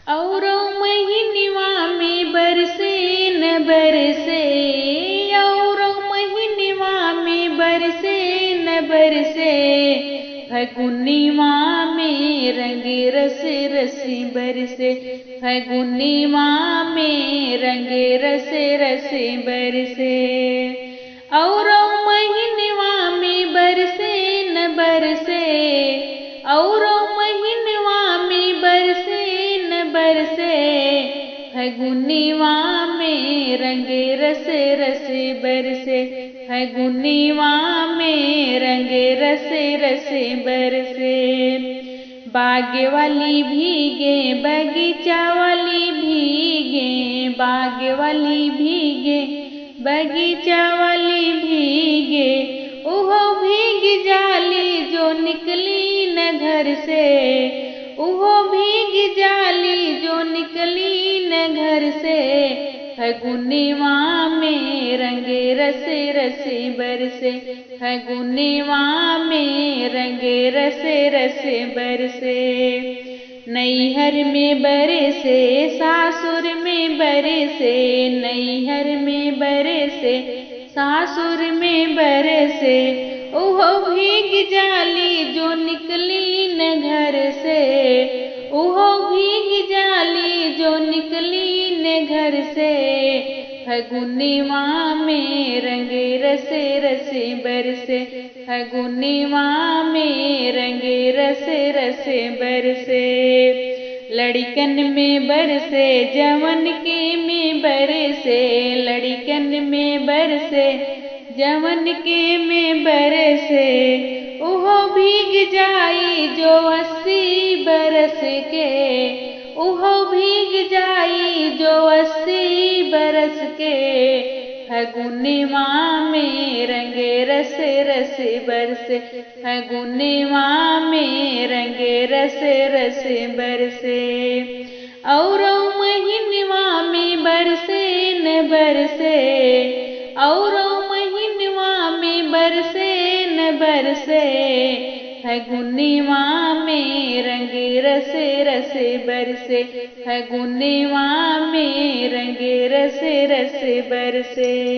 औरो महीनवा में बरसे न बरसे, औरो महीनवा में बरसे न बरसे, फगुनवा में रंग रस रस बरसे, फगुनवा में रंग रस रस बरसे। औरो महीनवा में बरसे न बरसे, औरो महीनवा में बरसे न बरसे, फगुनवा में रंग रस रस बरसे, फगुनवा में रंग रस रस बरसे। बाग वाली भीगे बगीचा वाली भीगे, बाग वाली भीगे बगीचा वाली भीगे, ओहो भीग जाली जो निकली न घर से, ओहो भीग जाली जो निकली न घर से, फगुनवा में रंग रस रस बरसे, फगुनवा में रंग रस रस बरसे। नैहर में बरसे सासुर में बरसे, नैहर में बरसे सासुर में बरसे, ओहो भीग जाली जो निकली न घर से, ओहो भीग जाली जो निकली न घर से, फगुनवा में रंग रस रस बरसे, फगुनवा में रंग रस रस बरसे। लड़कन में बरसे जवन के में बरसे, लड़कन में बरसे जवन के में बरसे, ओहो भीग जाई जो 80 बरस के, ओहो भीग जाई जो 80 बरस के, फगुनवा में रंग रस रस बरसे, फगुनवा में रंग रस रस बरसे। औरो महीनवा में बरसे न बरसे, औरो महीनवा में बरसे न बरसे, फगुनवा में रंग रस रस बरसे, फगुनवा में रंग रस रस बरसे।